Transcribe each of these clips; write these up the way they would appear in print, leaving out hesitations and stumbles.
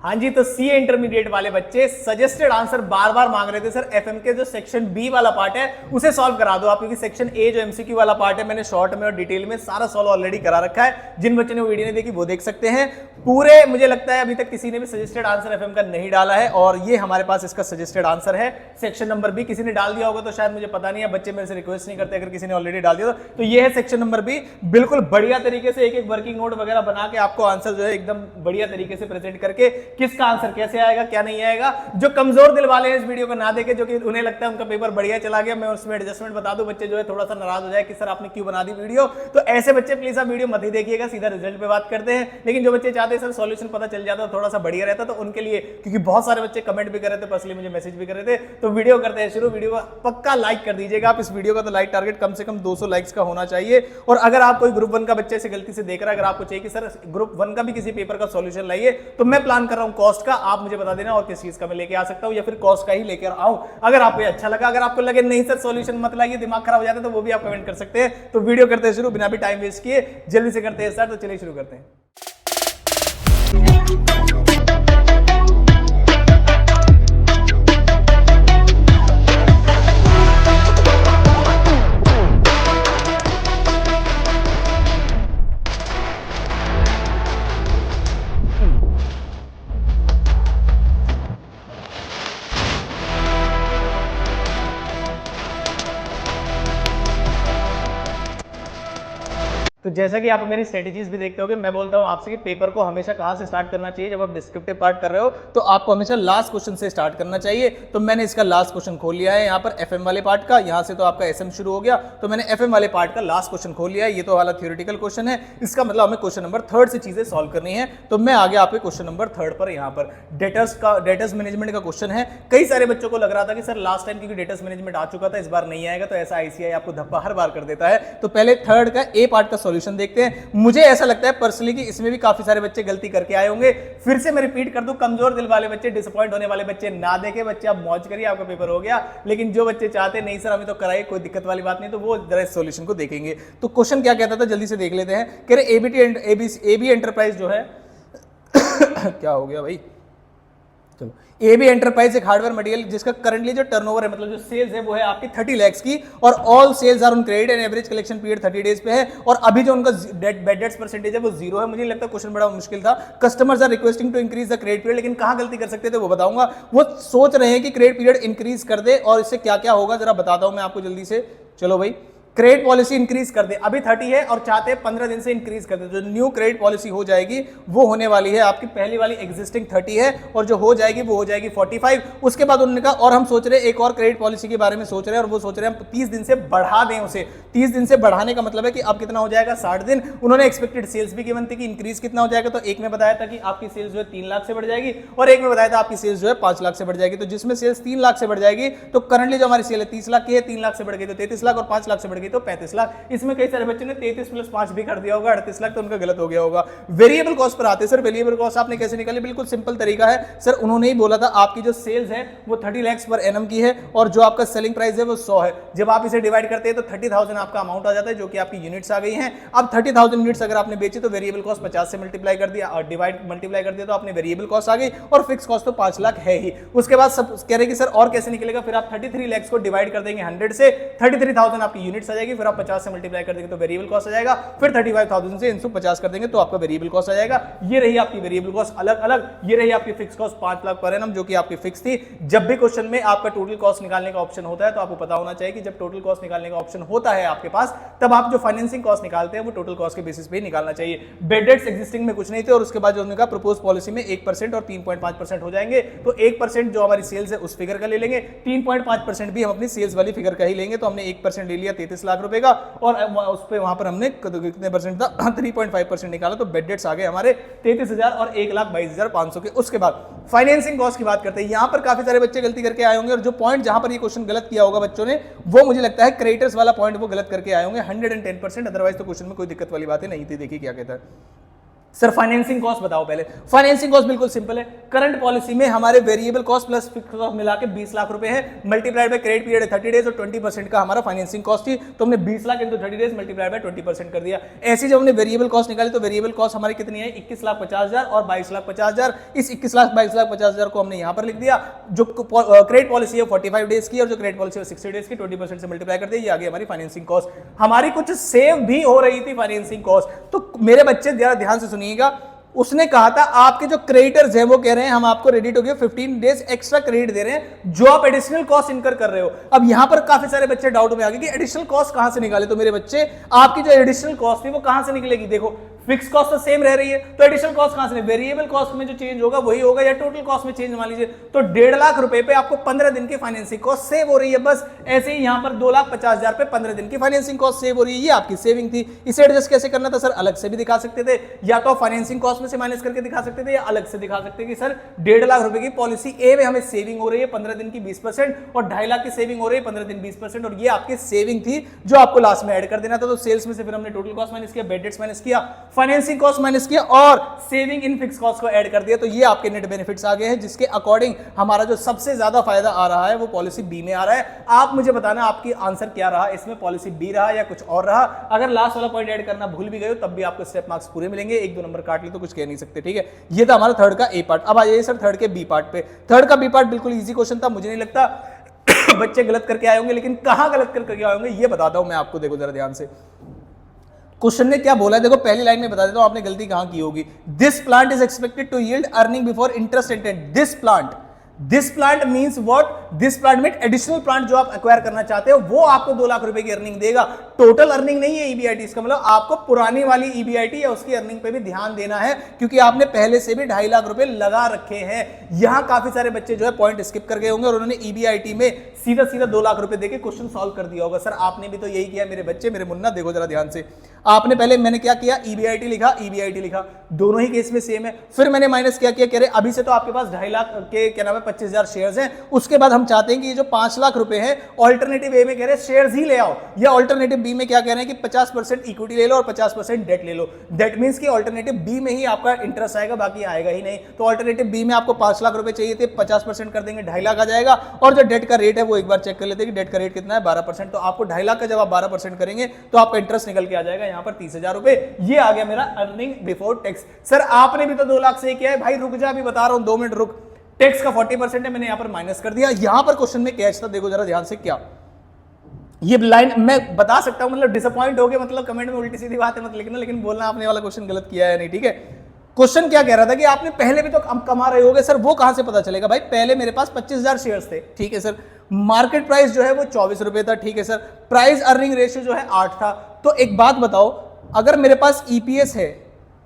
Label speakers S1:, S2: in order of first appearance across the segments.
S1: हाँ जी, तो CA intermediate वाले बच्चे सजेस्टेड आंसर बार बार मांग रहे थे सर एफएम के जो सेक्शन बी वाला पार्ट है उसे सॉल्व करा दो आप, क्योंकि सेक्शन ए जो एमसीक्यू वाला पार्ट है मैंने शॉर्ट में और डिटेल में सारा सॉल्व ऑलरेडी करा रखा है। जिन बच्चों ने वो वीडियो नहीं देखी वो देख सकते हैं पूरे। मुझे लगता है अभी तक किसी ने भी सजेस्टेड आंसर एफएम का नहीं डाला है और ये हमारे पास इसका सजेस्टेड आंसर है सेक्शन नंबर बी। किसी ने डाल दिया होगा तो शायद मुझे पता नहीं है, बच्चे मेरे से रिक्वेस्ट नहीं करते अगर किसी ने ऑलरेडी डाल दिया तो ये है सेक्शन नंबर बी। बिल्कुल बढ़िया तरीके से एक एक वर्किंग नोट वगैरह बना के आपको आंसर जो है एकदम बढ़िया तरीके से प्रेजेंट करके किसका आंसर कैसे आएगा क्या नहीं आएगा। जो कमजोर दिल वाले हैं इस वीडियो को ना देखे, जो कि उन्हें लगता है उनका पेपर बढ़िया चला गया, मैं उसमें एडजस्टमेंट बता दूं, बच्चे जो है थोड़ा सा नाराज हो जाए कि सर आपने क्यों बना दी वीडियो, तो ऐसे बच्चे प्लीज आप वीडियो मत ही देखिएगा, सीधा रिजल्ट पे बात करते हैं। लेकिन जो बच्चे चाहते हैं सर सॉल्यूशन पता चल जाता है थोड़ा सा बढ़िया रहता, तो उनके लिए, क्योंकि बहुत सारे बच्चे कमेंट भी कर रहे थे, पर्सनली मुझे मैसेज भी कर रहे थे, तो वीडियो करते हैं शुरू। वीडियो को पक्का लाइक कर दीजिएगा आप, इस वीडियो का तो लाइक टारगेट कम से कम 200 लाइक्स का होना चाहिए। और अगर आप कोई ग्रुप 1 का बच्चे से गलती से देख रहा है, अगर आपको चाहिए कि सर ग्रुप 1 का भी किसी पेपर का सॉल्यूशन लाइए, तो मैं प्लान कर रहा हूं कॉस्ट का, आप मुझे बता देना और किस चीज का मैं लेके आ सकता हूं या फिर कॉस्ट का ही लेकर आऊं। अगर आपको अच्छा लगा, अगर आपको लगे नहीं सर सॉल्यूशन मत लाइए दिमाग खराब हो जाता है, तो वो भी आप कमेंट कर सकते हैं। तो वीडियो करते हैं शुरू, बिना भी टाइम वेस्ट किए जल्दी से करते हैं सर, तो चलिए शुरू करते हैं। तो जैसा कि आप मेरी स्ट्रेटेजीज भी देखते होगे, मैं बोलता हूं आपसे कि पेपर को हमेशा कहां से स्टार्ट करना चाहिए। जब आप डिस्क्रिप्टिव पार्ट कर रहे हो तो आपको हमेशा लास्ट क्वेश्चन से स्टार्ट करना चाहिए। तो मैंने इसका लास्ट क्वेश्चन खोल लिया है यहाँ पर एफएम वाले पार्ट का, यहाँ से तो आपका एसएम शुरू हो गया, तो मैंने एफएम वाले पार्ट का लास्ट क्वेश्चन खोल लिया है। ये तो वाला थ्योरेटिकल क्वेश्चन है, इसका मतलब हमें क्वेश्चन नंबर 3 से चीजें सॉल्व करनी है। तो मैं आगे आपके क्वेश्चन नंबर 3 पर, यहाँ पर डेटर्स मैनेजमेंट का क्वेश्चन है। कई सारे बच्चों को लग रहा था कि सर लास्ट टाइम क्योंकि डेटर्स मैनेजमेंट आ चुका था इस बार नहीं आएगा, तो ऐसा आईसीआई आपको धब्बा हर बार कर देता है। तो पहले 3 का ए पार्ट का सॉल्यूशन देखते हैं। मुझे ऐसा लगता है पर्सनली कि इसमें भी काफी सारे बच्चे गलती करके आए होंगे। फिर से मैं रिपीट कर दूं, कमजोर दिल वाले बच्चे, डिसअपॉइंट होने वाले बच्चे ना देखे, बच्चे आप मौज करिए, आपका पेपर हो गया। लेकिन जो बच्चे चाहते नहीं सर हमें तो कराइए, कोई दिक्कत वाली बात नहीं, तो वो जरा इस सॉल्यूशन को देखेंगे। तो क्वेश्चन क्या कहता था जल्दी से देख लेते हैं। कह रहे एबी एंटरप्राइज जो है क्या हो गया भाई, चलो एबी एंटरप्राइज एक हार्डवेयर मटेरियल जिसका करंटली जो टर्नओवर है, मतलब जो सेल्स है वो है आपकी 30 लाख की, और all sales are on credit and average collection period 30 days पे है, और अभी जो उनका बैड डेट्स परसेंटेज है वो 0 है। मुझे लगता है क्वेश्चन बड़ा मुश्किल था। Customers are requesting to increase the credit period, लेकिन कहां गलती कर सकते थे वो बताऊंगा। वो सोच रहे हैं कि क्रेडिट पीरियड इंक्रीज कर दे, और इससे क्या क्या होगा जरा बताता हूं मैं आपको जल्दी से। चलो भाई, क्रेडिट पॉलिसी इंक्रीज कर दे, अभी 30 है और चाहते हैं 15 दिन से इंक्रीज कर दे। जो न्यू क्रेडिट पॉलिसी हो जाएगी वो होने वाली है आपकी, पहली वाली एग्जिस्टिंग 30 है और जो हो जाएगी वो हो जाएगी 45। उसके बाद उन्होंने कहा और हम सोच रहे हैं एक और क्रेडिट पॉलिसी के बारे में सोच रहे हैं, और वो सोच रहे हैं हम 30 दिन से बढ़ा दें उसे। 30 दिन से बढ़ाने का मतलब है कि अब कितना हो जाएगा, 60 दिन। उन्होंने एक्सपेक्टेड सेल्स भी गिवन थी कि इंक्रीज कितना हो जाएगा, तो एक में बताया था कि आपकी सेल्स जो है 3 लाख से बढ़ जाएगी, और एक में बताया था आपकी सेल्स जो है 5 लाख से बढ़ जाएगी। तो जिसमें सेल्स 3 लाख से बढ़ जाएगी, तो करंटली जो हमारी सेल है 30 लाख की है, 3 लाख से बढ़ गई तो 33 लाख, और 5 लाख से बढ़ गई तो 35 लाख। इसमें कई सारे बच्चों ने 33 + 5 भी कर दिया होगा, 38 लाख, तो उनका गलत हो गया होगा। वेरिएबल कॉस्ट पर आते हैं सर, वेरिएबल कॉस्ट आपने कैसे निकाली, बिल्कुल सिंपल तरीका है सर। उन्होंने ही बोला था आपकी जो सेल्स है वो 30 लाख पर एनम की है, और जो आपका सेलिंग प्राइस है वो 100 है। जब आप इसे डिवाइड करते हैं तो 30,000 आपका अमाउंट आ जाता है, जो कि आपकी यूनिट्स आ गई हैं। अब 30,000 यूनिट्स अगर आपने बेची तो वेरिएबल कॉस्ट 50 से मल्टीप्लाई कर दिया, और मल्टीप्लाई कर दिया तो आपने वेरिएबल कॉस्ट आ गई, और फिक्स कॉस्ट तो 5 लाख है ही। उसके बाद सब कह रहे कि सर और कैसे निकलेगा, फिर आप 33 लाख को डिवाइड कर देंगे 100 से, 33,000 आपकी यूनिट्स आ जाएगी, फिर आप 50 से मल्टीप्लाई कर देंगे तो वेरिएबल कॉस्ट आ जाएगा, फिर 35,000 से 150 कर देंगे तो आपका वेरिएबल कॉस्ट आ जाएगा। ये रही आपकी वेरिएबल कॉस्ट अलग अलग। ये रही आपकी fix cost 5 lakh per annum, जो कि आपकी फिक्स थी। जब भी क्वेश्चन में आपका टोटल कॉस्ट निकालने का ऑप्शन होता है तो आपको पता होना चाहिए कि जब टोटल कॉस्ट निकालने का ऑप्शन होता है आपके पास, तब आप जो फाइनेंसिंग कॉस्ट निकालते हैं वो टोटल कॉस्ट के बेसिस पे ही निकालना चाहिए। बेड डेट्स एग्जिस्टिंग में कुछ नहीं थे, और उसके बाद जो उन्होंने कहा प्रपोज पॉलिसी में 1% और 3.5% हो जाएंगे। तो 1% जो हमारी सेल्स है उस फिगर का ले लेंगे, 3.5% भी हम अपनी सेल्स वाली फिगर का ही लेंगे। तो हमने 1% ले लिया 33 लाख रुपए का, और उस पे वहां पर हमने कितने परसेंट था 3.5% निकाला, तो बेड डेट्स आ गए हमारे 33,000 और 1,22,500 के। उसके बाद फाइनेंसिंग कॉस्ट की बात करते हैं। यहां पर काफी सारे बच्चे गलती करके आए होंगे, और जो पॉइंट जहां पर ये क्वेश्चन गलत किया होगा बच्चों ने, वो मुझे लगता है क्रेडिटर्स वाला पॉइंट वो गलत करके आए होंगे 110%। अदरवाइज तो क्वेश्चन में कोई दिक्कत वाली बात ही नहीं थी। देखिए क्या कहता है, सर फाइनेंसिंग कॉस्ट बताओ पहले। फाइनेंसिंग कॉस्ट बिल्कुल सिंपल है, करंट पॉलिसी में हमारे variable cost plus fix cost मिला के 20 लाख रुपए है, multiplied by credit period 30 days और 20% का हमारा फाइनेंसिंग कॉस्ट थी, तो हमने 20 lakh into 30 days multiplied by 20% कर दिया। ऐसे जब हमने वेरिएबल कॉस्ट निकाली तो वेरिएबल कॉस्ट हमारी कितनी है 21,50,000 और 22,50,000। इस 21,22,50,000 को हमने यहां पर लिख दिया। जो क्रेडिट पॉलिसी है 45 डेज की और जो क्रेडिट पॉलिसी है 60 डेज की, 20% से मल्टीप्लाई कर दिया, ये आ गई हमारी फाइनेंसिंग कॉस्ट। हमारी कुछ सेव भी हो रही थी फाइनेंसिंग कॉस्ट। तो मेरे बच्चे जरा ध्यान से सुनिएगा, उसने कहा था आपके जो क्रेडिटर्स हैं वो कह रहे हैं हम आपको ready to give 15 days extra credit दे रहे हैं जो आप एडिशनल कॉस्ट इनकर कर रहे हो। अब यहां पर काफी सारे बच्चे डाउट में आ गए कि एडिशनल कॉस्ट कहां से निकाले। तो मेरे बच्चे आपकी जो एडिशनल कॉस्ट थी वो कहां से निकलेगी, देखो फिक्स कॉस्ट तो सेम रह रही है, तो एडिशनल कॉस्ट कहां से, वेरिएबल कॉस्ट में जो चेंज होगा वही होगा, या टोटल कॉस्ट में चेंज मान लीजिए। तो 1.5 लाख रुपए पे आपको 15 दिन की फाइनेंसिंग कॉस्ट सेव हो रही है। बस ऐसे ही यहां पर 2,50,000 पे 15 दिन की फाइनेंसिंग कॉस्ट सेव हो रही है, ये आपकी सेविंग थी। इसे एडजस्ट कैसे करना था सर, अलग से भी दिखा सकते थे, या तो फाइनेंसिंग कॉस्ट में से माइनस करके दिखा सकते थे, या अलग से दिखा सकते कि सर 1.5 लाख रुपए की पॉलिसी ए में हमें सेविंग हो रही है 15 दिन की 20% और 2.5 लाख की सेविंग हो रही है 15 दिन 20%, और ये आपकी सेविंग थी जो आपको लास्ट में ऐड कर देना था। तो सेल्स में से फिर हमने टोटल कॉस्ट माइनस किया, बैड डेट्स माइनस किया, फाइनेंसिंग कॉस्ट माइनस किया और सेविंग इन फिक्स कॉस्ट को ऐड कर दिया। तो ये आपके नेट बेनिफिट्स आ गए हैं, जिसके अकॉर्डिंग हमारा जो सबसे ज्यादा फायदा आ रहा है वो पॉलिसी बी में आ रहा है। आप मुझे बताना आपकी आंसर क्या रहा, इसमें पॉलिसी बी रहा या कुछ और रहा। अगर लास्ट वाला पॉइंट ऐड करना भूल भी गए तब भी आपको स्टेप मार्क्स पूरे मिलेंगे, 1-2 नंबर काट ली तो कुछ कह नहीं सकते, ठीक है। ये था हमारा थर्ड का ए पार्ट। अब आ जाइए सर थर्ड के बी पार्ट पे। थर्ड का बी पार्ट बिल्कुल इजी क्वेश्चन था, मुझे नहीं लगता बच्चे गलत करके आए होंगे, लेकिन कहां गलत करके आए होंगे ये बताता हूं मैं आपको। देखो जरा ध्यान से, क्वेश्चन ने क्या बोला है, देखो पहली लाइन में बता देता हूं आपने गलती कहां की होगी। This plant is expected to yield earning before interest and taxes. This plant means what, this plant में एडिशनल प्लांट जो आप एक्वायर करना चाहते हो वो आपको 2 लाख रुपए की अर्निंग देगा। टोटल अर्निंग नहीं है ईबीआईटी, इसका मतलब आपको पुरानी वाली ईबीआईटी या उसकी अर्निंग पे भी ध्यान देना है, क्योंकि आपने पहले से भी 2.5 लाख रुपए लगा रखे हैं। यहां काफी सारे बच्चे जो है पॉइंट स्किप कर गए होंगे और उन्होंने ईबीआईटी में सीधा 2 लाख रुपए देके क्वेश्चन सॉल्व कर दिया होगा। सर आपने भी तो यही किया मेरे बच्चे, मेरे मुन्ना, देखो जरा ध्यान से। आपने पहले मैंने क्या किया, ईबीआईटी लिखा, ईबीआईटी लिखा, दोनों ही केस में सेम है। फिर मैंने माइनस क्या किया, कह रहे अभी से तो आपके पास 2.5 लाख के क्या नाम है 25,000 शेयर्स हैं। उसके बाद हम चाहते हैं कि ये जो 5 लाख रुपए हैं ऑल्टरनेटिव ए में कह रहे हैं शेयर्स ही ले आओ, या ऑल्टरनेटिव बी में क्या कह रहे हैं कि 50% इक्विटी ले लो और 50% डेट ले लो। दैट मींस कि ऑल्टरनेटिव बी में ही आपका इंटरेस्ट आएगा, बाकी आएगा ही नहीं। तो ऑल्टरनेटिव बी में आपको 5 लाख रुपए चाहिए थे, 50% कर देंगे 2.5 लाख आ जाएगा। और जो डेट का रेट है वो एक बार चेक कर लेते हैं कि डेट का रेट कितना है, 12%। तो आपको 2.5 लाख का जब आप 12% करेंगे तो आपका इंटरेस्ट निकल के आ जाएगा यहाँ पर 30,000 रुपए। ये आ गया मेरा अर्निंग बिफोर टैक्स। सर आपने भी तो 2 लाख से किया है भाई, रुक जा, अभी बता रहा हूं, 2 मिनट रुक। टैक्स का 40% है, मैंने यहां पर माइनस कर दिया। यहां पर क्वेश्चन में कैच था, देखो जरा ध्यान से। क्या ये लाइन मैं बता सकता हूं, मतलब डिसअपॉइंट हो गए, मतलब कमेंट में उल्टी सीधी बात है मत लिखना, लेकिन बोलना आपने वाला क्वेश्चन गलत किया है नहीं, ठीक है। क्वेश्चन क्या कह रहा था कि आपने पहले भी तो कमा रहे होगे। सर वो कहां से पता चलेगा भाई, पहले मेरे पास 25,000 शेयर्स थे, ठीक है सर। मार्केट प्राइस जो है वो 24 रुपए था, ठीक है सर। प्राइस अर्निंग रेशियो जो है 8 था। तो एक बात बताओ, अगर मेरे पास ईपीएस है,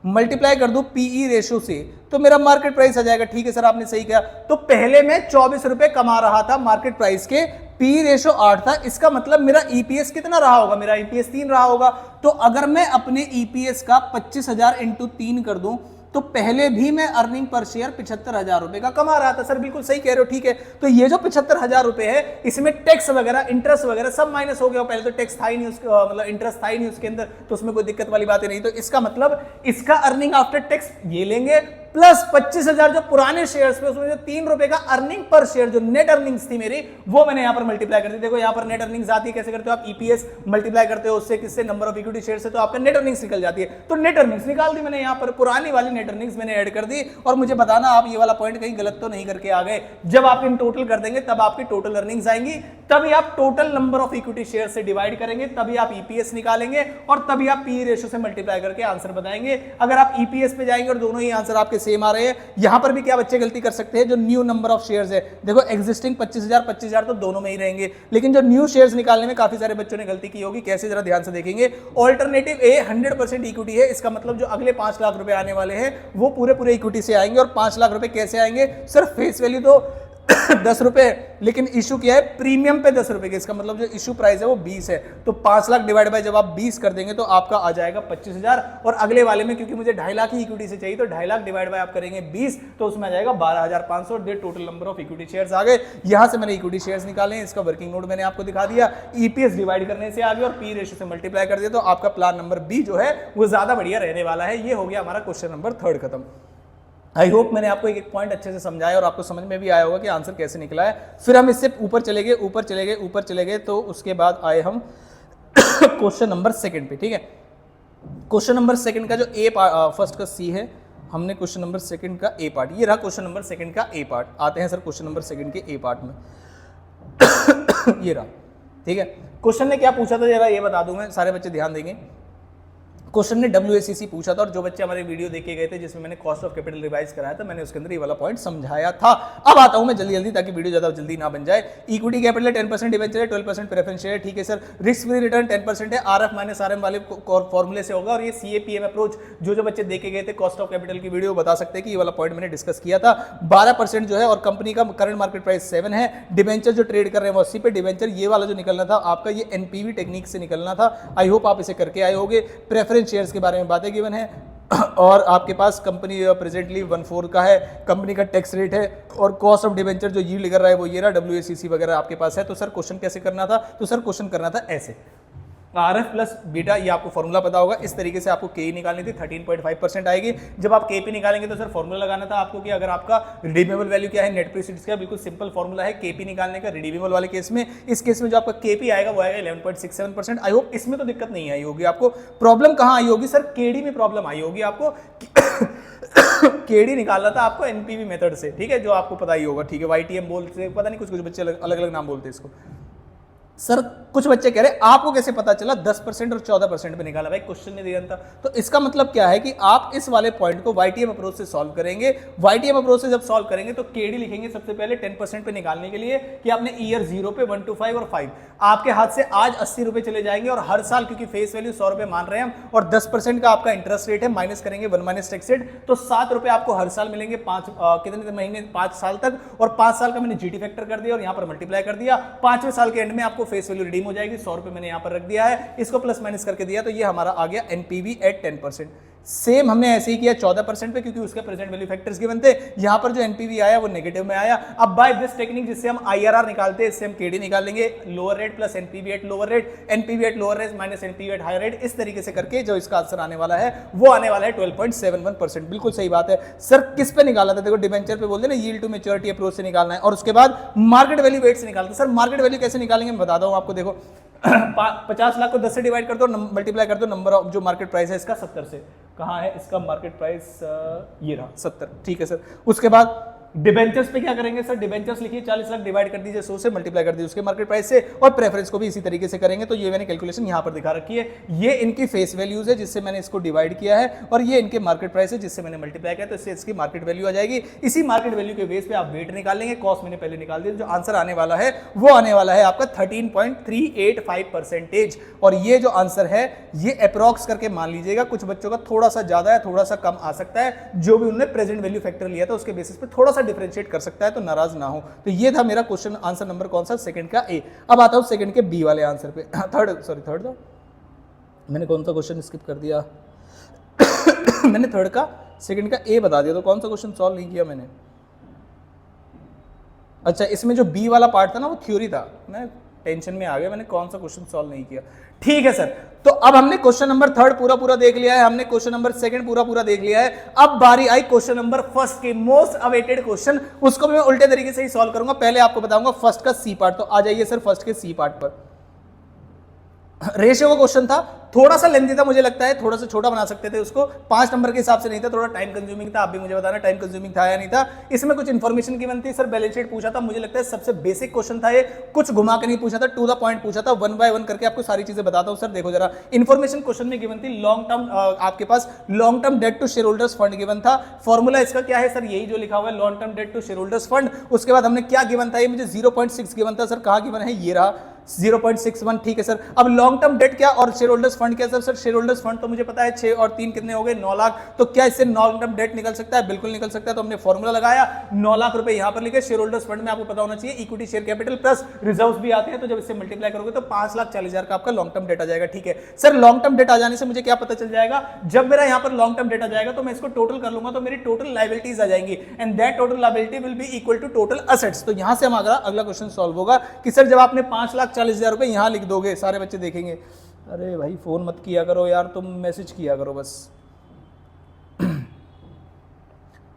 S1: मल्टीप्लाई कर दूं पीई रेशियो से, तो मेरा मार्केट प्राइस आ जाएगा, ठीक है सर आपने सही किया। तो पहले मैं 24 रुपए कमा रहा था मार्केट प्राइस के, पी रेशियो 8 था, इसका मतलब मेरा ईपीएस कितना रहा होगा, मेरा ईपीएस 3 रहा होगा। तो अगर मैं अपने ईपीएस का 25,000 इंटू 3 कर दूं तो पहले भी मैं अर्निंग पर शेयर 75,000 रुपए का कमा रहा था। सर बिल्कुल सही कह रहे हो, ठीक है। तो ये जो 75,000 रुपए है इसमें टैक्स वगैरह इंटरेस्ट वगैरह सब माइनस हो गया। पहले तो टैक्स था ही नहीं उसका, मतलब इंटरेस्ट था ही नहीं उसके अंदर, तो उसमें कोई दिक्कत वाली बात नहीं। तो इसका मतलब इसका अर्निंग आफ्टर टैक्स ये लेंगे, प्लस 25,000 जो पुराने शेयर्स पे उसमें जो 3 रुपए का अर्निंग पर शेयर जो नेट अर्निंग्स थी मेरी, वो मैंने यहां पर मल्टीप्लाई कर दी। देखो यहां पर नेट अर्निंग्स आती है, कैसे करते हो आप, ईपीएस मल्टीप्लाई करते हो उससे, किससे, नंबर ऑफ इक्विटी शेयर से, तो आपका नेट अर्निंग्स निकल जाती है। तो नेट अर्निंग्स निकाल दी मैंने यहां पर, पुरानी वाली नेट अर्निंग्स मैंने ऐड कर दी। और मुझे बताना आप ये वाला पॉइंट कहीं गलत तो नहीं करके आ गए। जब आप इन टोटल कर देंगे तब आपकी टोटल अर्निंग्स आएंगी, तभी आप total number of equity share से डिवाइड करेंगे, तभी आप ईपीएस निकालेंगे और तभी आप पी रेशियो से मल्टीप्लाई करके आंसर बताएंगे। अगर आप ईपीएस पे जाएंगे और दोनों ही आंसर आपके सेम आ रहे हैं, यहां पर भी क्या बच्चे गलती कर सकते हैं, जो न्यू नंबर ऑफ शेयर्स है, देखो एग्जिस्टिंग 25,000 तो दोनों में ही रहेंगे, लेकिन जो न्यू शेयर्स निकालने में काफी सारे बच्चों ने गलती की होगी। कैसे, जरा ध्यान से देखेंगे। ऑल्टरनेटिव ए 100% इक्विटी है, इसका मतलब जो अगले 5 लाख रुपए आने वाले हैं वो पूरे इक्विटी से आएंगे। और 5 लाख रुपए कैसे आएंगे, सिर्फ फेस वैल्यू तो ₹10, लेकिन इशू किया है प्रीमियम पे ₹10 के, इसका मतलब जो इशू प्राइस है वो 20 है, तो 5 लाख डिवाइड बाय जब आप 20 कर देंगे तो आपका आ जाएगा 25,000, और अगले वाले में क्योंकि मुझे 2.5 लाख ही इक्विटी से चाहिए तो 2.5 लाख डिवाइड बाय आप करेंगे 20 तो उसमें आ जाएगा 12,500, the total number of equity shares आ गए। यहां से मैंने इक्विटी शेयर्स निकाले हैं, इसका वर्किंग नोट मैंने आपको दिखा दिया, ईपीएस डिवाइड करने से आ गया और पी रेशियो से मल्टीप्लाई कर दिया, तो आपका प्लान नंबर बी जो है वो ज्यादा बढ़िया रहने वाला है। ये हो गया हमारा क्वेश्चन नंबर 3 खत्म। आई होप मैंने आपको एक पॉइंट अच्छे से समझाया और आपको समझ में भी आया होगा कि आंसर कैसे निकला है। फिर हम इससे ऊपर चले गए, तो उसके बाद आए हम क्वेश्चन नंबर 2 पे। ठीक है, क्वेश्चन नंबर 2 का जो ए पार्ट, फर्स्ट का सी है, हमने क्वेश्चन नंबर 2 का ए पार्ट, ये रहा क्वेश्चन नंबर 2 का ए पार्ट। आते हैं सर क्वेश्चन नंबर 2 के ए पार्ट में। ये रहा, ठीक है। क्वेश्चन ने क्या पूछा था जरा ये बता दूं मैं, सारे बच्चे ध्यान देंगे। क्वेश्चन ने WACC पूछा था, और जो बच्चे हमारे वीडियो देखे गए थे जिसमें मैंने कॉस्ट ऑफ कैपिटल रिवाइज कराया था, मैंने उसके अंदर ये वाला पॉइंट समझाया था। अब आता हूं मैं जल्दी ताकि वीडियो ज्यादा जल्दी ना बन जाए। इक्विटी कैपिटल 10% डिवेंचर है, 12% प्रेफरेंस शेयर, ठीक है सर। रिस्क फ्री रिटर्न 10% है, RF माइनस RM वाले फॉर्मूले से होगा, और ये CAPM अप्रोच जो बच्चे देखे गए थे कॉस्ट ऑफ कैपिटल की वीडियो बता सकते हैं कि ये वाला पॉइंट मैंने डिस्कस किया था। 12% जो है, और कंपनी का करंट मार्केट प्राइस 7 है, डिवेंचर जो ट्रेड कर रहे हैं वो 80 पे, डिवेंचर ये वाला जो निकलना था आपका ये NPV टेक्निक से निकलना था। आई होप आप इसे करके आए होंगे। प्रेफरेंस शेयर्स के बारे में बातें गिवन है, और आपके पास कंपनी प्रेजेंटली 1/4 का है, कंपनी का टैक्स रेट है, और कॉस्ट ऑफ डिवेंचर जो यील्ड कर रहा है वो ये रहा, WACC वगैरह आपके पास है। तो सर क्वेश्चन कैसे करना था, तो सर क्वेश्चन करना था ऐसे, RF प्लस बीटा, ये आपको फॉर्मूला पता होगा, इस तरीके से आपको KE निकालनी थी, 13.5% आएगी। जब आप KP निकालेंगे तो सर फॉर्मूला लगाना था आपको कि अगर आपका रिडीमेबल वैल्यू क्या है, नेट प्रोसीड्स का, बिल्कुल सिंपल फॉर्मूला है KP निकालने का रिडीमेबल वाले केस में। इस केस में जो आपका KP आएगा वो आएगा 11.67%। आई होप इसमें तो दिक्कत नहीं आई होगी आपको। प्रॉब्लम कहां आई होगी सर, KD में प्रॉब्लम आई होगी आपको। KD निकालना था आपको NPV मेथड से, ठीक है, जो आपको पता ही होगा, ठीक है। YTM बोलते, पता नहीं कुछ बच्चे अलग अलग नाम बोलते हैं इसको। सर कुछ बच्चे कह रहे आपको कैसे पता चला 10% और 14% पे निकाला, भाई क्वेश्चन ने दिया था। तो इसका मतलब क्या है कि आप इस वाले पॉइंट को YTM अप्रोच से सॉल्व करेंगे। YTM अप्रोच से जब सॉल्व करेंगे तो KD लिखेंगे सबसे पहले 10% पे निकालने के लिए, कि आपने ईयर 0 पे 1 to 5 और 5 आपके हाथ से आज 80 रुपए चले जाएंगे, और हर साल क्योंकि फेस वैल्यू 100 रुपए मान रहे हैं हम, और 10% का आपका इंटरेस्ट रेट है, माइनस करेंगे 1 माइनस टैक्स रेट, तो 7 रुपए आपको हर साल मिलेंगे, कितने महीने, 5 साल तक, और 5 साल का मैंने GT फैक्टर कर दिया और यहाँ पर मल्टीप्लाई कर दिया। 5वें साल के एंड में आपको फेस वैल्यू रिडीम हो जाएगी, 100 रुपए मैंने यहां पर रख दिया है, इसको प्लस माइनस करके दिया, तो ये हमारा आ गया NPV एट 10%। सेम हमने ऐसे ही किया 14% पे, क्योंकि उसके प्रेजेंट वैल्यू फैक्टर्स गिवन थे। यहां पर जो NPV आया वो नेगेटिव में आया। अब बाय दिस टेक्निक जिससे हम IRR निकालते हैं, इससे हम KD निकालेंगे, lower rate plus NPV at lower rate, NPV at lower rate minus NPV at higher rate, इस तरीके से करके जो इसका आंसर आने वाला है वो आने वाला है 12.71%। बिल्कुल सही बात है सर। किस पे निकाला था, देखो डिवेंचर पे बोलते ना, यील्ड टू मैच्योरिटी अप्रोच से निकालना है, और उसके बाद मार्केट वैल्यू वेट से निकालते हैं। सर मार्केट वैल्यू कैसे निकालेंगे मैं बताता हूं आपको। देखो 50 लाख को 10 से डिवाइड कर दो, मल्टीप्लाई कर दो, नंबर ऑफ जो मार्केट प्राइस है इसका 70 से, कहां है इसका मार्केट प्राइस, ये रहा 70, ठीक है सर। उसके बाद डिबेंचर्स पे क्या करेंगे सर, डिबेंचर्स लिखिए 40 लाख डिवाइड कर दीजिए 100 से, मल्टीप्लाई कर दीजिए उसके मार्केट प्राइस से, और प्रेफरेंस को भी इसी तरीके से करेंगे। तो ये मैंने कैलकुलेशन यहां पर दिखा रखी है, ये इनकी फेस वैल्यूज है जिससे मैंने इसको डिवाइड किया है, और ये इनके मार्केट प्राइस है जिससे मैंने मल्टीप्लाई किया, तो इससे इसकी मार्केट वैल्यू आ जाएगी। इसी मार्केट वैल्यू के बेस पे आप वेट निकालेंगे, कॉस्ट मैंने पहले निकाल दिया, जो आंसर आने वाला है वो आने वाला है आपका 13.385%। और ये जो आंसर है ये अप्रॉक्स करके मान लीजिएगा, कुछ बच्चों का थोड़ा सा ज्यादा है, थोड़ा सा कम आ सकता है, जो भी उन्होंने प्रेजेंट वैल्यू फैक्टर लिया था उसके बेसिस पे थोड़ा सा डिफरेंशिएट कर सकता है, तो नाराज ना हो। तो ये था मेरा क्वेश्चन आंसर नंबर कौन सा, सेकंड का ए। अब आता हूं सेकंड के बी वाले आंसर पे, थर्ड था, मैंने कौन सा क्वेश्चन स्किप कर दिया मैंने थर्ड का सेकंड का ए बता दिया, तो कौन सा क्वेश्चन सॉल्व नहीं किया मैंने। अच्छा, इसमें जो बी वाला पार्ट था ना वो थ्योरी था, मैं टेंशन में आ गया, मैंने कौन सा क्वेश्चन सॉल्व नहीं किया। ठीक है सर, तो अब हमने क्वेश्चन नंबर थर्ड पूरा देख लिया है, हमने क्वेश्चन नंबर सेकंड पूरा देख लिया है। अब बारी आई क्वेश्चन नंबर फर्स्ट के, मोस्ट अवेटेड क्वेश्चन, उसको मैं उल्टे तरीके से ही सॉल्व करूंगा। पहले आपको बताऊंगा फर्स्ट का सी पार्ट, तो आ जाइए सर फर्स्ट के सी पार्ट पर। रेशियो का क्वेश्चन था, थोड़ा सा लेंथी था, मुझे लगता है थोड़ा सा छोटा बना सकते थे उसको, 5 नंबर के हिसाब से नहीं था, थोड़ा टाइम कंज्यूमिंग था। आप भी मुझे बताना टाइम कंज्यूमिंग था या नहीं था। इसमें कुछ इन्फॉर्मेशन गिवन थी सर, बैलेंस शीट पूछा था, मुझे लगता है सबसे बेसिक क्वेश्चन था ये, कुछ घुमा के नहीं पूछा था, टू द पॉइंट पूछा था। 1 बाय 1 करके आपको सारी चीजें बताता हूं सर। देखो जरा, इन्फॉर्मेशन क्वेश्चन में गिवन थी, लॉन्ग टर्म आपके पास long term debt to share holders fund given था। फॉर्मूला इसका क्या है सर, यही जो लिखा हुआ है, long term debt to share holders fund. उसके बाद हमने क्या गिवन था, ये मुझे 0.6 गिवन था सर, कहां गिवन है, ये रहा 0.61, ठीक है सर। अब लॉन्ग टर्म डेट क्या और शेयर होल्डर्स फंड क्या सर? शेयर होल्डर्स फंड तो मुझे पता है 6 और 3 कितने हो गए, 9 लाख। तो क्या इससे लॉन्ग टर्म डेट निकल सकता है? बिल्कुल निकल सकता है। तो हमने फॉर्मूला लगाया, 9 लाख रुपए यहां पर लिखे। शेयर होल्डर्स फंड में आपको पता होना चाहिए equity share capital plus reserves भी आते हैं, तो जब इससे मल्टीप्लाई करोगे तो 5,40,000 का आपका लॉन्ग टर्म डेट आ जाएगा, ठीक है सर। लॉन्ग टर्म डेट आ जाने से मुझे क्या पता चल जाएगा? जब मेरा यहां पर लॉन्ग टर्म डेट आ जाएगा तो मैं इसको टोटल कर लूंगा, तो मेरी टोटल लायबिलिटीज आ जाएंगी, and that total liability will be equal to total assets. तो यहां से हमारा अगला क्वेश्चन सॉल्व होगा कि सर जब आपने 5,40,000 रुपए यहां लिख दोगे, सारे बच्चे देखेंगे, अरे भाई फोन मत किया करो यार, तुम मैसेज किया करो बस।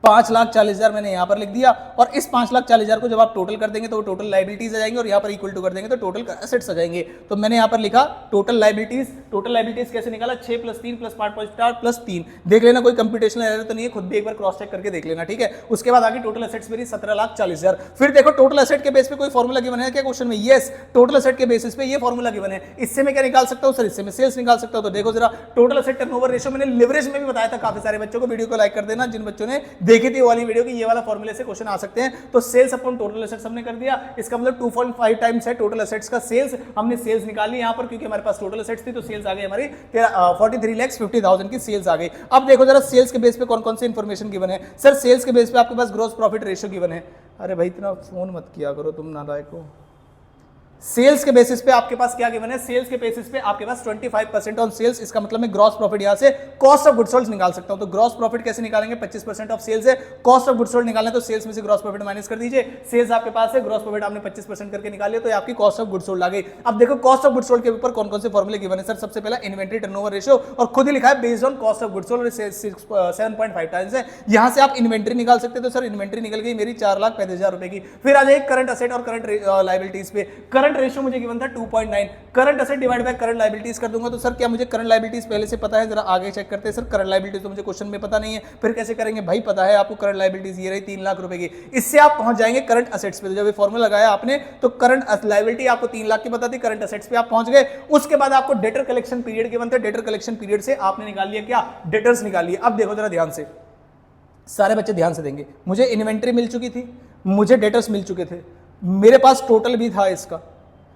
S1: 5,40,000 मैंने यहां पर लिख दिया, और इस 5,40,000 को जब आप टोटल कर देंगे तो वो टोटल लायबिलिटीज आ जाएंगे, और यहां पर इक्वल टू कर देंगे तो टोटल एसेट्स आ जाएंगे। तो मैंने यहां पर लिखा टोटल लायबिलिटीज। टोटल लायबिलिटीज कैसे निकाला? 6 + 3 + 5 + 3। देख लेना कोई कंप्यूटेशनल एरर तो नहीं है, खुद भी एक बार क्रॉस चेक करके देख लेना, ठीक है। उसके बाद आगे टोटल एसेट्स मेरी 17,40,000। फिर देखो टोटल एसेट के बेस पे कोई फॉर्मूला गिवन है क्या क्वेश्चन में? यस, टोटल एसेट के बेसिस पे ये फॉर्मूला गिवन है। इससे मैं क्या निकाल सकता हूं सर? इससे मैं सेल्स निकाल सकता हूं। तो देखो जरा, टोटल एसेट टर्नओवर रेशियो मैंने लिवरेज में भी बताया था काफी सारे बच्चों को। वीडियो को लाइक कर देना जिन बच्चों ने देखी थी वाली वीडियो, ये वाला फॉर्मूले से क्वेश्चन आ सकते हैं। तो सेल्स अपॉन टोटल एसेट्स हमने कर दिया, इसका मतलब 2.5 टाइम्स है टोटल एसेट्स का सेल्स। हमने सेल्स निकाली यहां पर, क्योंकि हमारे पास टोटल एसेट्स थी, तो सेल्स आ गई हमारी 43,50,000 की सेल्स आ गई। अब देखो जरा सेल्स के बेस पे कौन कौन सी इंफॉर्मेशन गिवन है? सर सेल्स के बेस पे आपके पास ग्रॉस प्रॉफिट रेशियो गिवन है। अरे भाई इतना फोन मत किया करो तुम नालायक हो। सेल्स के बेसिस पे आपके पास क्या गिवन है? सेल्स के बेसिस पे आपके पास 25% ऑन सेल्स। इसका मतलब मैं ग्रॉस प्रॉफिट यहां से कॉस्ट ऑफ गुड्स सोल्ड निकाल सकता हूं। तो ग्रॉस प्रॉफिट कैसे निकालेंगे? 25% ऑफ सेल्स है, कॉस्ट ऑफ गुड्स सोल्ड निकालना है, तो सेल्स में से ग्रॉस प्रॉफिट माइनस कर दीजिए। सेल्स आपके पास है, ग्रॉस प्रॉफिट आपने 25% करके निकाली, तो आपकी कॉस्ट ऑफ गुड्स सोल्ड आ गई। अब देखो कॉस्ट ऑफ गुड्स सोल्ड के ऊपर कौन कौन से फॉर्मूले गिवन है सर? सबसे पहला इन्वेंटरी टर्नओवर रेशियो, और खुद ही लिखा है based on cost of goods sold, 7.5 times है। यहां से आप इन्वेंटरी निकाल सकते हो। तो सर इन्वेंटरी निकल गई मेरी 4,35,000 रुपए की। फिर आ जाए करंट असेट और करंट लायबिलिटीज पे। करंट रेशियो मुझे गिवन था 2.9, current asset divide by current liabilities कर दूंगा। तो सर क्या मुझे करंट लायबिलिटीज पहले से पता है? जरा आगे चेक करते हैं। सर करंट लायबिलिटीज तो मुझे क्वेश्चन में पता नहीं है, फिर कैसे करेंगे? भाई पता है आपको, करंट लायबिलिटीज ये रही 3 लाख रुपए की। इससे आप पहुंच जाएंगे करंट असेट्स पे। तो जब ये फॉर्मूला लगाया आपने, तो करंट लायबिलिटी आपको 3 लाख की पता थी, करंट असेट्स पे आप पहुंच गए। उसके बाद आपको डेटर कलेक्शन पीरियड के बनते, डेटर कलेक्शन पीरियड से आपने निकाल लिया क्या? डेटर्स निकाल लिया। अब देखो जरा ध्यान से, सारे बच्चे ध्यान से देंगे। मुझे इन्वेंट्री मिल चुकी थी, मुझे डेटर्स मिल चुके थे, मेरे पास टोटल भी था इसका,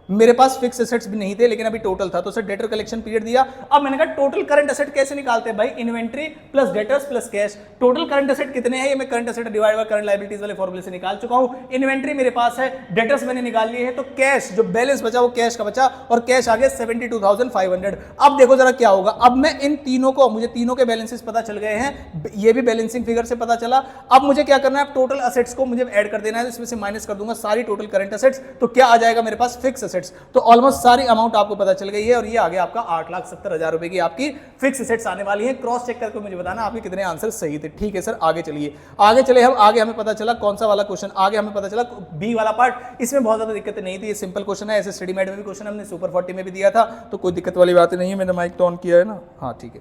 S1: मेरे पास फिक्स एसेट्स भी नहीं थे लेकिन अभी टोटल था। तो सर डेटर कलेक्शन पीरियड दिया। अब मैंने कहा टोटल करंट एसेट कैसे निकालते हैं भाई? Inventory plus debtors plus cash. Total current asset कितने हैं? ये मैं current asset divide by current liabilities वाले फॉर्मूले से निकाल चुका हूं। इन्वेंट्री मेरे पास है, डेटर्स मैंने निकाल लिए हैं, तो कैश जो बैलेंस बचा वो कैश का बचा, और कैश आ गया 72,500। अब देखो जरा क्या होगा। अब मैं इन तीनों को, मुझे तीनों के बैलेंसेस पता चल गए हैं, ये भी बैलेंसिंग फिगर से पता चला। अब मुझे क्या करना है? टोटल एसेट्स को मुझे ऐड कर देना है, इसमें से माइनस कर दूंगा सारी टोटल करंट एसेट्स। तो क्या आ जाएगा मेरे पास? Fix assets. तो ऑलमोस्ट सारी अमाउंट आपको पता चल गई है, और ये आ गया आपका 8,70,000 रुपए की आपकी फिक्स एसेट्स आने वाली है। क्रॉस चेक करके मुझे बताना आपके कितने आंसर सही थे, ठीक है सर। आगे चलिए, आगे चले हम। आगे हमें पता चला कौन सा वाला क्वेश्चन? आगे हमें पता चला बी वाला पार्ट। इसमें बहुत ज्यादा दिक्कतें नहीं थी, ये सिंपल क्वेश्चन है। ऐसे स्टडी मेड में भी क्वेश्चन हमने सुपर 40 में भी दिया था, तो कोई दिक्कत वाली बात नहीं है। मैंने माइक तो ऑन किया है ना? हाँ ठीक है।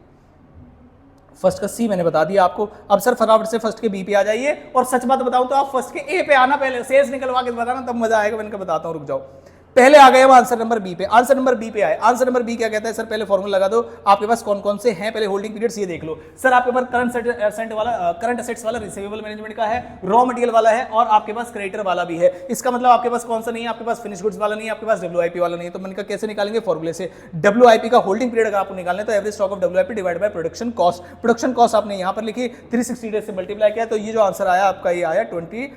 S1: फर्स्ट का सी मैंने बता दिया आपको। अब सर फटाफट से फर्स्ट के बी पे आ जाइए, और सच बात बताऊं तो आप फर्स्ट के ए पे आना, पहले सेल्स निकलवा के बताना, तब मजा आएगा। मैंने कहा बताता हूं, रुक जाओ। पहले आ गए हम आंसर नंबर बी पे। आंसर नंबर बी पे आए। आंसर नंबर बी क्या कहता है सर? पहले फॉर्मूला लगा दो, आपके पास कौन कौन से हैं, पहले होल्डिंग पीरियड्स ये देख लो। सर आपके पास करंट असेट्स वाला रिसीवेबल मैनेजमेंट का है, रॉ मटेरियल वाला है, और आपके पास क्रेडिटर वाला भी है। इसका मतलब आपके पास कौन सा नहीं है? आपके पास फिनिश गुड्स वाला नहीं है, आपके पास WIP वाला नहीं है। तो मैंने कहा कैसे निकालेंगे? फॉर्मूले से। WIP का होल्डिंग पीरियड अगर आपको निकालना है तो average stock of WIP divide by production cost. Production cost आपने यहां पर लिखी, 360 डेज से मल्टीप्लाई किया, तो ये जो आंसर आया आपका, ये आया 22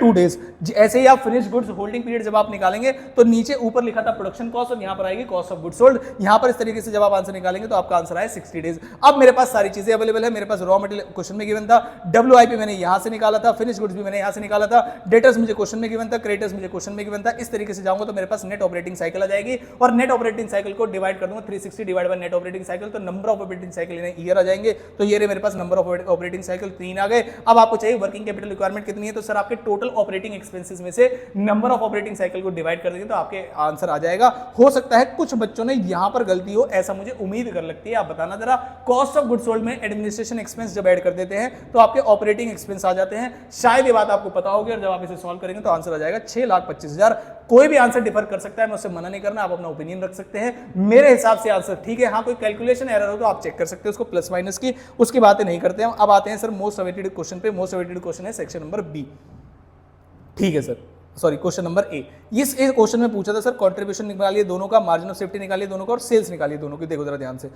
S1: डेज। ऐसे ही आप फिनिश गुड्स होल्डिंग पीरियड जब आप निकालेंगे तो नीचे ऊपर लिखा था प्रोडक्शन कॉस्ट, और यहां पर आएगी कॉस्ट ऑफ गुड्स सोल्ड। यहां पर इस तरीके से जब आप आंसर निकालेंगे तो आपका आंसर आए 60 डेज। अब मेरे पास सारी चीजें अवेलेबल है। मेरे पास रॉ मटेरियल क्वेश्चन में गिवन था, WIP मैंने यहां से निकाला था, फिनिश गुड्स भी मैंने यहां से निकाला था, डेटर्स मुझे क्वेश्चन में गिवन था, क्रेडिटर्स मुझे क्वेश्चन में गिवन था। इस तरीके से जाऊंगा तो मेरे पास नेट ऑपरेटिंग साइकिल आ जाएगी, और नेट ऑपरेटिंग साइकिल को डिवाइड कर दूंगा 360 divide by net operating cycle, तो number of operating cycle year आ जाएंगे। तो ये मेरे पास नंबर ऑफ ऑपरेटिंग साइकिल 3 आ गए। अब आपको चाहिए वर्किंग कैपिटल रिक्वायरमेंट कितनी है? तो सर आपके टोटल ऑपरेटिंग एक्सपेंसेस में से नंबर ऑफ ऑपरेटिंग साइकिल को डिवाइड कर देंगे तो आपके आंसर आ जाएगा। हो सकता है कुछ बच्चों ने यहां पर गलती हो, ऐसा मुझे उम्मीद कर लगती है। आप बताना जरा, कॉस्ट ऑफ गुड्स सोल्ड में एडमिनिस्ट्रेशन एक्सपेंस जब ऐड कर देते हैं तो आपके ऑपरेटिंग एक्सपेंस आ जाते हैं। शायद ये बात आपको पता होगी, और जब आप इसे सॉल्व करेंगे तो आंसर आ जाएगा 6,25,000। कोई भी आंसर डिफर कर सकता है, मैं उससे मना नहीं करना, आप अपना ओपिनियन रख सकते हैं। मेरे हिसाब से आंसर ठीक है। हाँ कोई कैलकुलेशन एरर हो तो आप चेक कर सकते हैं उसको, प्लस माइनस की, उसकी बातें नहीं करते हैं। अब आते हैं सर मोस्ट अवेटेड क्वेश्चन पे। मोस्ट अवेटेड क्वेश्चन है सेक्शन नंबर बी, ठीक है sir. Sorry question number A, इस क्वेश्चन में पूछा था सर कंट्रीब्यूशन निकालिए दोनों का, मार्जिन ऑफ सेफ्टी निकालिए दोनों का और सेल्स निकालिए दोनों की। देखो जरा ध्यान से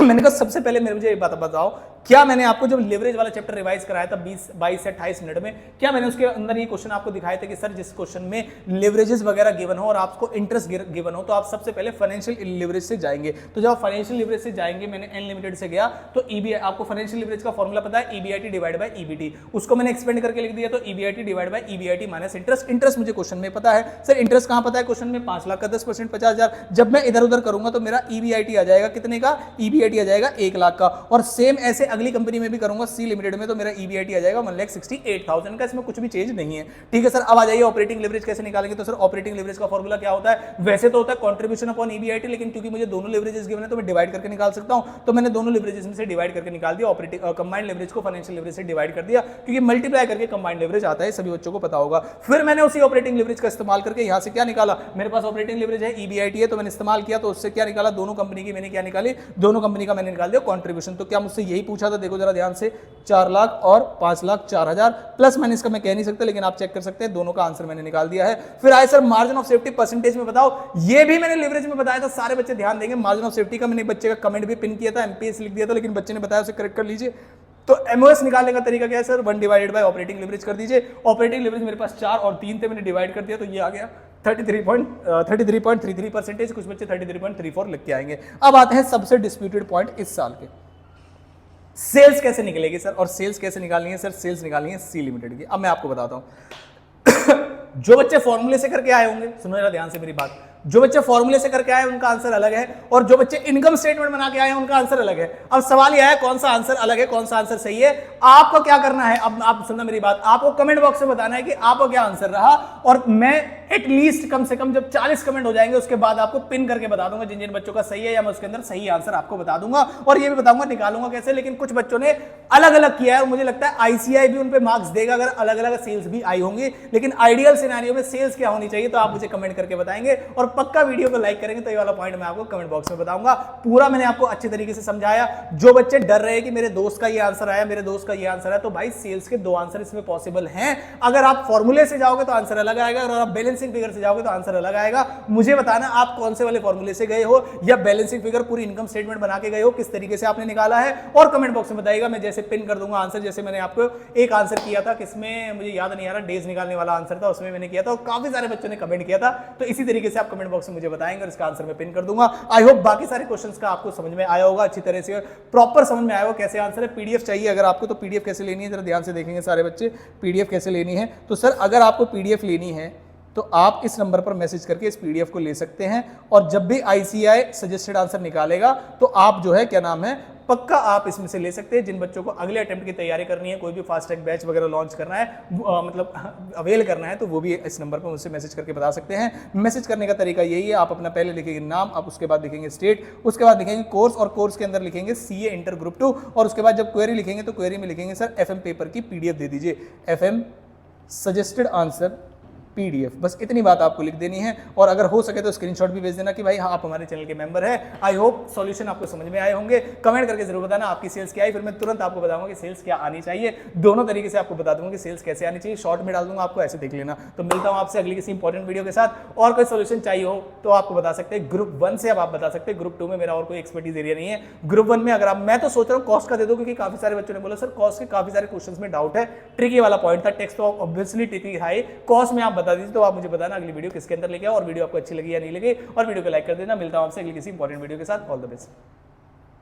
S1: मैंने कहा सबसे पहले मेरे मुझे ये बात बताओ, क्या मैंने आपको जब लेवरेज वाला चैप्टर रिवाइज कराया था 22 से 28 मिनट में, क्या मैंने उसके अंदर ये क्वेश्चन आपको दिखाया था कि सर जिस क्वेश्चन में लेवरेजेस वगैरह गिवन हो और आपको इंटरेस्ट गिवन हो तो आप सबसे पहले फाइनेंशियल लेवरेज से जाएंगे। तो जब आप फाइनेंशियल लेवरेज से जाएंगे, मैंने एन लिमिटेड से गया तो ईबीआई, आपको फाइनेंशियल लेवरेज का फॉर्मूला पता है ईबीआईटी डिवाइड बाय ईबीटी, उसको मैंने एक्सपेंड करके लिख दिया, तो EBIT divide by EBIT minus interest. Interest मुझे क्वेश्चन में पता है सर, इंटरेस्ट कहां पता है क्वेश्चन में, 5 लाख का 10% 50,000। जब मैं इधर उधर करूंगा तो मेरा ईबीआईटी आ जाएगा कितने का, ईबीआईटी आ जाएगा 1 लाख का। और सेम ऐसे अगली कंपनी में भी करूंगा सी लिमिटेड में, तो मेरा ईबीआईटी आ जाएगा 1,68,000 का, इसमें कुछ भी चेंज नहीं है। ठीक है सर, अब आ जाइए ऑपरेटिंग लेवरेज कैसे निकालेंगे। तो सर ऑपरेटिंग लेवरेज का फॉर्मूला क्या होता है, वैसे तो होता है कंट्रीब्यूशन अपॉन ईबीआईटी, लेकिन क्योंकि मुझे दोनों लेवरेजेस गिवन है तो मैं डिवाइड करके निकाल सकता हूं, तो मैंने दोनों लेवरेजेस में से डिवाइड करके निकाल दिया। ऑपरेटिंग कंबाइंड लेवरेज को फाइनेंशियल लेवरेज से डिवाइड कर दिया, क्योंकि मल्टीप्लाई करके कंबाइंड लेवरेज आता है, सभी बच्चों को पता होगा। फिर मैंने उसी ऑपरेटिंग लेवरेज का इस्तेमाल करके यहां से क्या निकाला, मेरे पास ऑपरेटिंग लेवरेज है ईबीआईटी है, तो मैंने इस्तेमाल किया, तो उससे क्या निकाला, दोनों कंपनी की मैंने क्या निकाली, दोनों कंपनी का मैंने निकाल दिया कंट्रीब्यूशन। तो क्या मुझसे यही पूछा था, देखो जरा ध्यान से, 4 लाख और 5,04,000 प्लस माइनस का मैं कह नहीं सकता, लेकिन आप चेक कर सकते हैं, दोनों का आंसर मैंने निकाल दिया है। फिर आए sir margin of safety percentage में बताओ, ये भी मैंने लेवरेज में बताया था, सारे बच्चे ध्यान देंगे। मार्जिन ऑफ सेफ्टी का मैंने बच्चे का कमेंट भी पिन किया था, एमपीएस लिख दिया था, लेकिन बच्चे ने बताया उसे करेक्ट कर लीजिए। तो एमओएस निकालने का तरीका क्या है sir, 1 divided by operating leverage कर दीजिए। ऑपरेटिंग लेवरेज मेरे पास 4 और 3 थे, मैंने डिवाइड कर दिया, तो ये आ गया 33.33%, कुछ बच्चे 33.34 लिख के आएंगे। अब आते हैं सबसे डिस्प्यूटेड पॉइंट इस साल के, सेल्स कैसे निकलेगी सर, और सेल्स कैसे निकालनी है सर, सेल्स निकालनी है सी लिमिटेड की। अब मैं आपको बताता हूं जो बच्चे फॉर्मूले से करके आए होंगे, सुनो जरा ध्यान से मेरी बात, जो बच्चे फॉर्मूले से करके आए उनका आंसर अलग है, और जो बच्चे इनकम स्टेटमेंट बना के आए हैं उनका आंसर अलग है। अब सवाल यह है कौन सा आंसर अलग है, कौन सा आंसर सही है। आपको क्या करना है, अब आप सुनना मेरी बात, आपको कमेंट बॉक्स में बताना है कि आपका क्या आंसर रहा, और मैं एटलीस्ट कम से कम जब 40 कमेंट हो जाएंगे उसके बाद आपको पिन करके बता दूंगा जिन जिन बच्चों का सही है, या मैं उसके अंदर सही आंसर आपको बता दूंगा, और ये भी बताऊंगा निकालूंगा कैसे। लेकिन कुछ बच्चों ने अलग अलग किया है, और मुझे लगता है आईसीआई भी उन पे मार्क्स देगा अगर अलग अलग सेल्स भी आई होंगी, लेकिन आइडियल सिनेरियो में सेल्स क्या होनी चाहिए तो आप मुझे कमेंट करके बताएंगे, और पक्का वीडियो को लाइक करेंगे तो ये वाला पॉइंट मैं आपको कमेंट बॉक्स में बताऊंगा। पूरा मैंने आपको अच्छे तरीके से समझाया। जो बच्चे डर रहे हैं कि मेरे दोस्त का ये आंसर आया, मेरे दोस्त का ये आंसर है, तो भाई सेल्स के 2 आंसर इसमें पॉसिबल हैं। अगर आप फॉर्मूले से जाओगे तो आंसर अलग आएगा, और आप बैलेंसिंग फिगर से जाओगे तो आंसर अलग आएगा। मुझे बताना आप कौन से वाले फॉर्मूले से गए हो, या बैलेंसिंग फिगर पूरी इनकम स्टेटमेंट बना के गए हो, किस तरीके से आपने निकाला है, और कमेंट बॉक्स में बताइएगा। मैं जैसे पिन कर दूंगा आंसर, जैसे मैंने आपको एक आंसर किया था, किसमें मुझे याद नहीं आ रहा, डेज निकालने वाला आंसर था, उसमें मैंने किया था, और काफी सारे बच्चों ने कमेंट किया था। तो इसी तरीके से आप कमेंट बॉक्स में मुझे बताएंगे और इसका आंसर मैं पिन कर दूंगा। आई होप बाकी सारे क्वेश्चंस का आपको समझ में आया होगा, अच्छी तरह से प्रॉपर समझ में आया होगा कैसे आंसर है। पीडीएफ चाहिए अगर आपको, तो पीडीएफ कैसे लेनी है जरा ध्यान से देखेंगे सारे बच्चे, पीडीएफ कैसे लेनी है। तो सर अगर आपको पीडीएफ लेनी है तो आप इस नंबर पर मैसेज करके इस पीडीएफ को ले सकते हैं, और जब भी आईसीआई सजेस्टेड आंसर निकालेगा तो आप जो है क्या नाम है, पक्का आप इसमें से ले सकते हैं। जिन बच्चों को अगले अटेम्प्ट की तैयारी करनी है, कोई भी फास्ट ट्रैक बैच वगैरह लॉन्च करना है, मतलब अवेल करना है, तो वो भी इस नंबर पर मुझसे मैसेज करके बता सकते हैं। मैसेज करने का तरीका यही है, आप अपना पहले लिखेंगे नाम, आप उसके बाद लिखेंगे स्टेट, उसके बाद लिखेंगे कोर्स, और कोर्स के अंदर लिखेंगे सीए इंटर ग्रुप 2, और उसके बाद जब क्वेरी लिखेंगे तो क्वेरी में लिखेंगे सर एफएम पेपर की पीडीएफ दे दीजिए, एफएम सजेस्टेड आंसर पीडीएफ, बस इतनी बात आपको लिख देनी है। और अगर हो सके तो स्क्रीनशॉट भी भेज देना कि भाई हाँ आप हमारे चैनल के मेंबर हैं। आई होप सॉल्यूशन आपको समझ में आए होंगे। कमेंट करके जरूर बताना आपकी सेल्स क्या आई, फिर मैं तुरंत आपको बताऊंगा कि सेल्स क्या आनी चाहिए। दोनों तरीके से आपको बता दूंगा कि सेल्स कैसे आनी चाहिए, शॉर्ट में डाल दूंगा, आपको ऐसे देख लेना। तो मिलता हूं आपसे अगली किसी इंपॉर्टेंट वीडियो के साथ। और कोई सोल्यूशन चाहिए हो तो आपको बता सकते हैं, ग्रुप 1 से अब आप बता सकते हैं, ग्रुप 2 में मेरा और कोई एक्सपर्टीज एरिया नहीं है। ग्रुप 1 में अगर आप, मैं तो सोच रहा हूँ कॉस्ट का दे दो, क्योंकि काफी सारे बच्चों ने बोला सर कॉस्ट के काफी सारे क्वेश्चंस में डाउट है, ट्रिकी वाला पॉइंट था, टेक्स्ट तो ऑब्वियसली ट्रिकी है, कॉस्ट में आप बता दीजिए, तो आप मुझे बताना अगली वीडियो किसके अंदर लेके आओ, और वीडियो आपको अच्छी लगी या नहीं लगी, और वीडियो को लाइक कर देना। मिलता हूं आपसे अगली किसी इंपॉर्टेंट वीडियो के साथ। All the best.